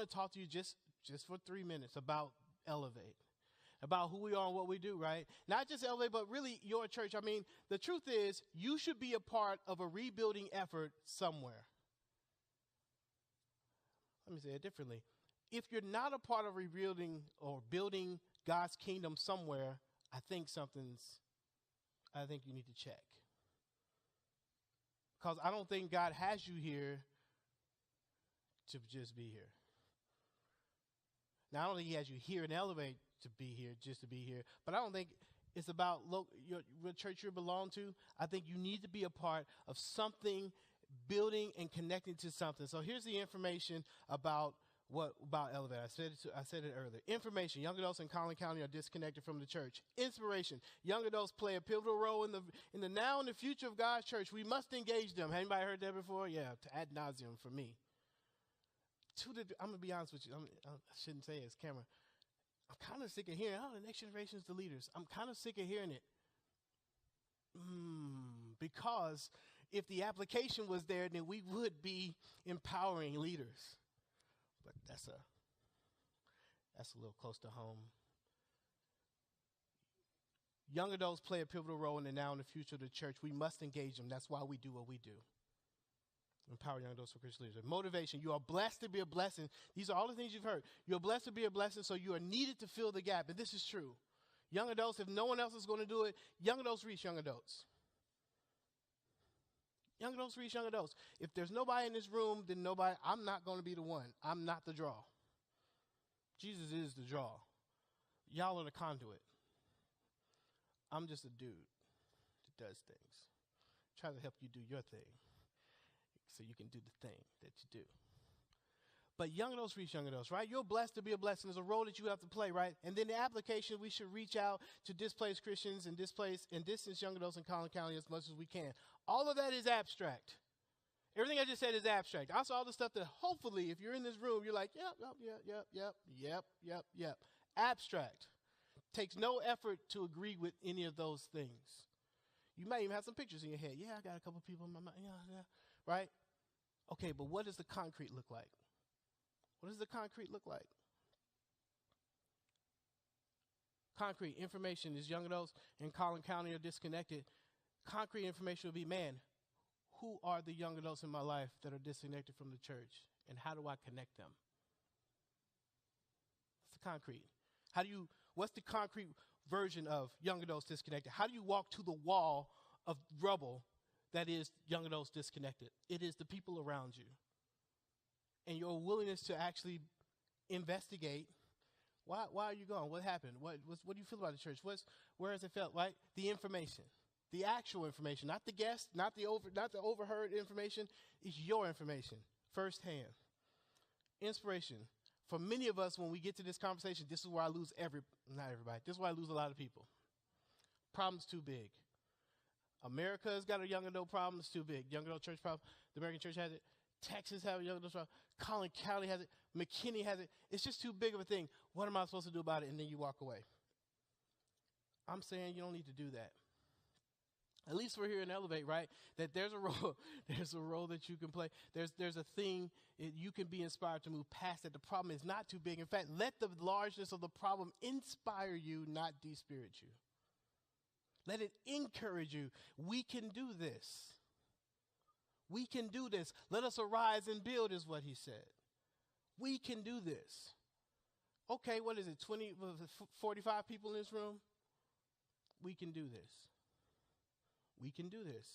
to talk to you just for 3 minutes about Elevate, about who we are and what we do, right? Not just Elevate, but really your church. I mean, the truth is, you should be a part of a rebuilding effort somewhere. Let me say it differently. If you're not a part of rebuilding or building God's kingdom somewhere, I think you need to check. Because I don't think God has you here to just be here. Now, I don't think he has you here in Elevate to be here, just to be here. But I don't think it's about what church you belong to. I think you need to be a part of something, building and connecting to something. So here's the information about Elevate. I said it earlier. Information: young adults in Collin County are disconnected from the church. Inspiration: young adults play a pivotal role in the now and the future of God's church. We must engage them. Anybody heard that before? Yeah, ad nauseum for me. I'm gonna be honest with you. I shouldn't say it as camera. I'm kind of sick of hearing, the next generation is the leaders. I'm kind of sick of hearing it. Because if the application was there, then we would be empowering leaders. But that's a little close to home. Young adults play a pivotal role in the now and the future of the church. We must engage them. That's why we do what we do. Empower young adults for Christian leaders. Motivation: you are blessed to be a blessing. These are all the things you've heard. You're blessed to be a blessing, so you are needed to fill the gap. And this is true. Young adults, if no one else is going to do it, young adults reach young adults. Young adults reach young adults. If there's nobody in this room, then I'm not going to be the one. I'm not the draw. Jesus is the draw. Y'all are the conduit. I'm just a dude that does things. Try to help you do your thing so you can do the thing that you do. But young adults reach young adults, right? You're blessed to be a blessing. There's a role that you have to play, right? And then the application, we should reach out to displaced Christians and distance young adults in Collin County as much as we can. All of that is abstract. Everything I just said is abstract. Also, all the stuff that hopefully, if you're in this room, you're like, yep. Abstract. Takes no effort to agree with any of those things. You might even have some pictures in your head. Yeah, I got a couple people in my mind. Yeah, right? Okay, but what does the concrete look like? What does the concrete look like? Concrete information is young adults in Collin County are disconnected. Concrete information will be, man, who are the young adults in my life that are disconnected from the church, and how do I connect them? That's the concrete. What's the concrete version of young adults disconnected? How do you walk to the wall of rubble that is young adults disconnected? It is the people around you. And your willingness to actually investigate, why are you gone? What happened? What do you feel about the church? Where has it felt, right? The information, the actual information, not the guest, not the overheard information. It's your information, firsthand. Inspiration. For many of us, when we get to this conversation, this is where I lose not everybody. This is where I lose a lot of people. Problem's too big. America's got a young adult problem. It's too big. Young adult church problem. The American church has it. Texas has a young adult problem. Collin County has it. McKinney has it. It's just too big of a thing. What am I supposed to do about it? And then you walk away. I'm saying you don't need to do that. At least we're here in Elevate, right? That there's a role, that you can play. There's a thing you can be inspired to move past it. The problem is not too big. In fact, let the largeness of the problem inspire you, not despirit you. Let it encourage you. We can do this. We can do this. Let us arise and build is what he said. We can do this. Okay, what is it, 45 people in this room? We can do this. We can do this.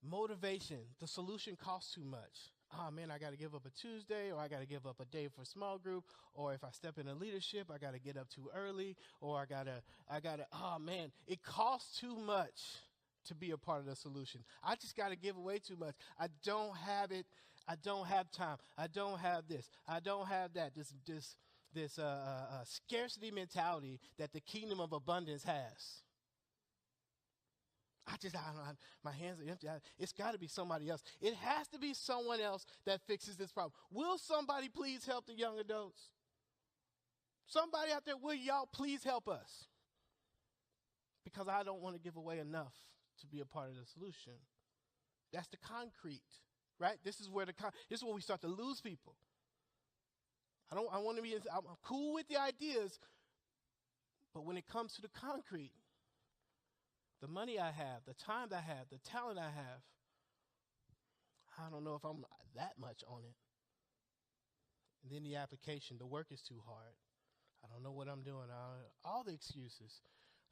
Motivation. The solution costs too much. Oh, man, I got to give up a Tuesday, or I got to give up a day for a small group, or if I step into leadership, I got to get up too early, or I got to, oh, man, it costs too much to be a part of the solution. I just got to give away too much. I don't have it. I don't have time. I don't have this. I don't have that. This scarcity mentality that the kingdom of abundance has. My hands are empty. It's got to be somebody else. It has to be someone else that fixes this problem. Will somebody please help the young adults? Somebody out there, will y'all please help us? Because I don't want to give away enough to be a part of the solution. That's the concrete, right? This is where we start to lose people. I want to be, I'm cool with the ideas, but when it comes to the concrete, the money I have, the time I have, the talent I have, I don't know if I'm that much on it. And then the application, the work is too hard. I don't know what I'm doing. All the excuses.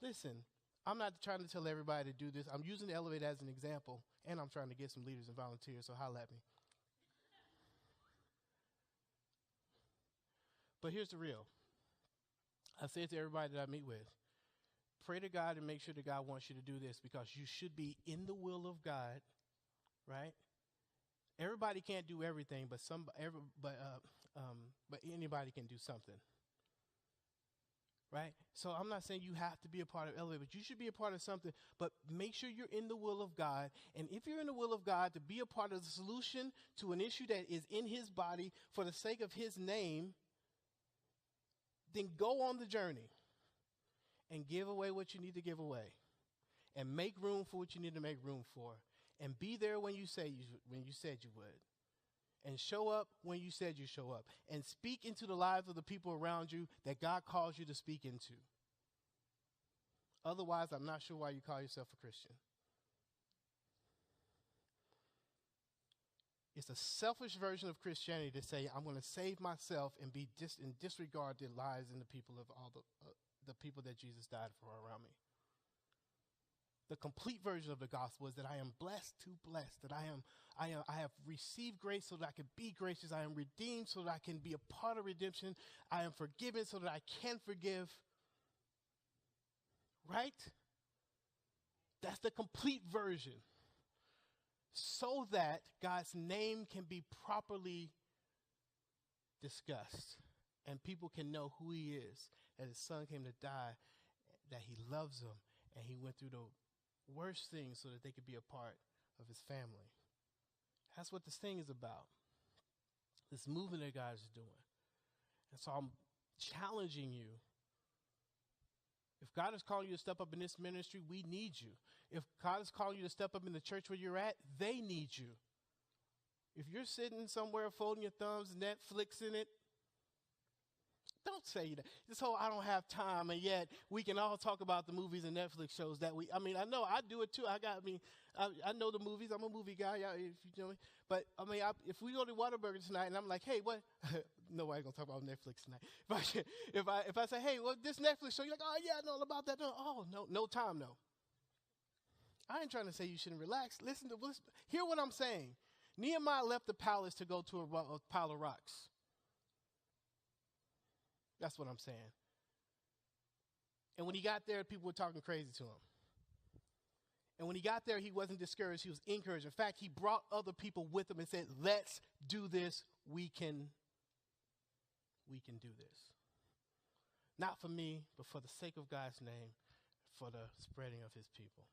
Listen, I'm not trying to tell everybody to do this. I'm using the elevator as an example, and I'm trying to get some leaders and volunteers, so holla at me. But here's the real. I say it to everybody that I meet with. Pray to God and make sure that God wants you to do this, because you should be in the will of God, right? Everybody can't do everything, but anybody can do something, right? So I'm not saying you have to be a part of Elevate, but you should be a part of something. But make sure you're in the will of God, and if you're in the will of God to be a part of the solution to an issue that is in His body for the sake of His name, then go on the journey and give away what you need to give away, and make room for what you need to make room for, and be there when you said you would, and show up when you said you show up, and speak into the lives of the people around you that God calls you to speak into. Otherwise, I'm not sure why you call yourself a Christian. It's a selfish version of Christianity to say, I'm going to save myself and disregard the lives and the people of all the people that Jesus died for around me. The complete version of the gospel is that I am blessed to bless, that I have received grace so that I can be gracious. I am redeemed so that I can be a part of redemption. I am forgiven so that I can forgive. Right? That's the complete version. So that God's name can be properly discussed and people can know who He is, that His Son came to die, that He loves them, and He went through the worst things so that they could be a part of His family. That's what this thing is about, this movement that God is doing. And so I'm challenging you. If God is calling you to step up in this ministry, we need you. If God is calling you to step up in the church where you're at, they need you. If you're sitting somewhere folding your thumbs, Netflixing it, don't say that. This whole I don't have time, and yet we can all talk about the movies and Netflix shows that I know I do it too. I know the movies. I'm a movie guy, if you know me. But if we go to Whataburger tonight and I'm like, hey, what? Nobody's gonna talk about Netflix tonight. If I say, hey, well, this Netflix show, you're like, oh yeah, I know all about that. No time, no. I ain't trying to say you shouldn't relax. Listen, hear what I'm saying. Nehemiah left the palace to go to a pile of rocks. That's what I'm saying. And when he got there, people were talking crazy to him. And when he got there, he wasn't discouraged. He was encouraged. In fact, he brought other people with him and said, let's do this. We can do this. Not for me, but for the sake of God's name, for the spreading of His people.